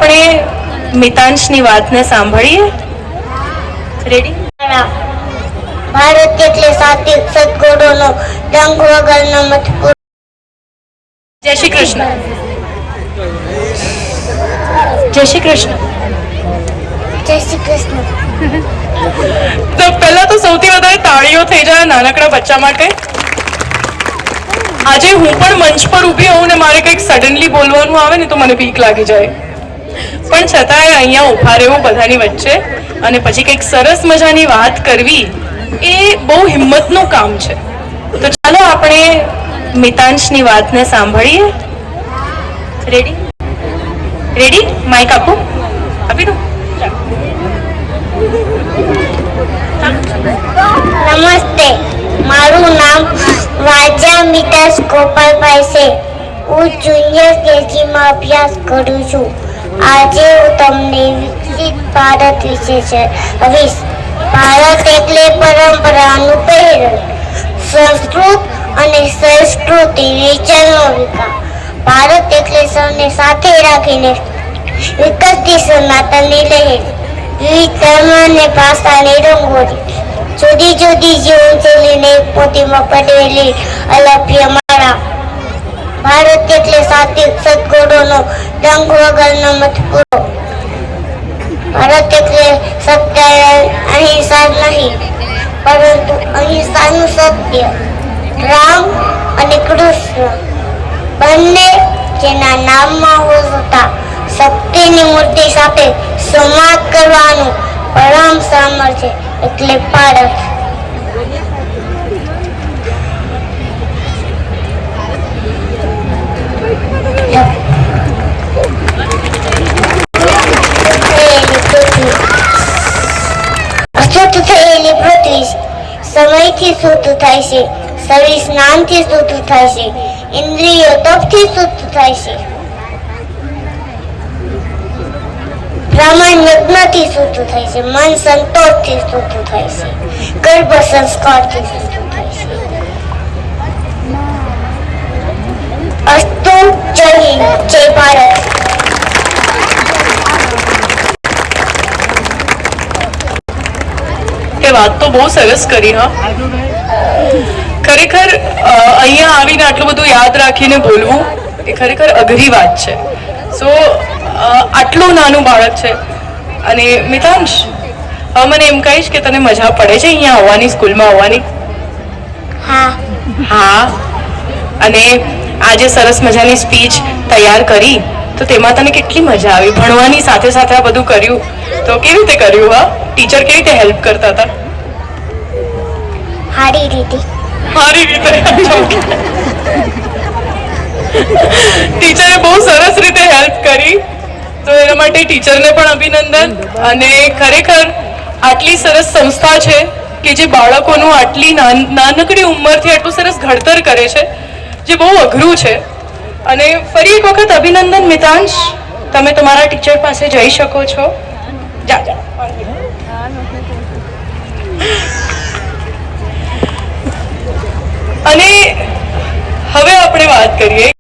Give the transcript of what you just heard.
આપણે મિતાંશની વાતને સાંભળીએ. રેડી? ભારત એટલે સાત્વિક સદગુણોનો રંગ વગરનો મથપુર. જય શ્રી કૃષ્ણ. જય શ્રી કૃષ્ણ. જય શ્રી કૃષ્ણ. તો પહેલા તો સૌથી વધારે તાળીઓ થઈ જાય નાનકડા બચ્ચા માટે. આજે હું પણ મંચ પર ઊભી હોઉં ને મારે કંઈક સડનલી બોલવાનું આવે ને તો મને બીક લાગી જાય, પણ છતાંય અહીંયા ઊભા રહેવું બધાની વચ્ચે અને પછી કંઈક સરસ મજાની વાત કરવી એ બહુ હિંમતનું કામ છે. તો ચાલો આપણે મિતાંશની વાતને સાંભળીએ. રેડી? રેડી? માઇક આપો. આપી દો. નમસ્તે, મારું નામ વાજા મિતાંશ ગોપાલભાઈ છે. હું જુનિયર કેજીમાં અભ્યાસ કરું છું. આજે હું તમને વિકસિત ભારત વિશે કહીશ. ભારત એટલે પરંપરાનું પહેરણ, સંસ્કૃત અને સંસ્કૃતિ વિચારનો વિકાસ. ભારત એટલે સૌને સાથે રાખીને વિકસતી સનાતનની લહેર, વિવિધ ધર્મ અને ભાષાની રંગોળી, જુદી જુદી જીવનશૈલીને પોતીમાં પડેલી અલભ્ય માળા. ભારત એટલે સાત્વિક સદગુણોનો રંગ વગરનો મથપુરો. ભારત એટલે સત્ય અહિંસા નહીં, પરંતુ અહિંસાનું સત્ય. રામ અને કૃષ્ણ બંને જેના નામમાં હોતા શક્તિની મૂર્તિ સાથે સંવાદ કરવાનું પરમ સામર્થ્ય એટલે ભારત. અશુદ્ધ થયેલી પૃથ્વી સમયથી શુદ્ધ થાય છે, શરીર સ્નાનથી શુદ્ધ થાય છે, ઇન્દ્રિયો તપથી શુદ્ધ થાય છે, બ્રાહ્મણ યજ્ઞથી શુદ્ધ થાય છે, મન સંતોષથી શુદ્ધ થાય છે, ગર્ભ સંસ્કારથી શુદ્ધ થાય છે. અસ્તુ જય હિન્દ, જય ભારત. એ વાત તો બહુ સરસ કરી. હા, ખરેખર અહીંયા આવીને આટલું બધું યાદ રાખીને બોલવું એ ખરેખર અઘરી વાત છે. સો આટલું નાનું બાળક છે. અને મિતાંશ, મને એમ કહીશ કે તને મજા પડે છે અહીંયા આવવાની, સ્કૂલમાં આવવાની? હા. હા. અને આજે સરસ મજાની સ્પીચ તૈયાર કરી તો તેમાં તને કેટલી મજા આવી? ભણવાની સાથે સાથે આ બધું કર્યું તો કેવી રીતે કર્યું? હા, ટીચર કેવી રીતે હેલ્પ કરતા હતા? સારી રીતે. સારી રીતે. ટીચરે બહુ સરસ રીતે હેલ્પ કરી, તો એના માટે ટીચરને પણ અભિનંદન. અને ખરેખર આટલી સરસ સંસ્થા છે કે જે બાળકોનું આટલી નાનકડી ઉંમરથી આટલું સરસ ઘડતર કરે છે, જે બહુ અઘરું છે. અને ફરી એક વખત અભિનંદન મિતાંશ, તમે તમારા ટીચર પાસે જઈ શકો છો. જા જા. અને હવે આપણે વાત કરીએ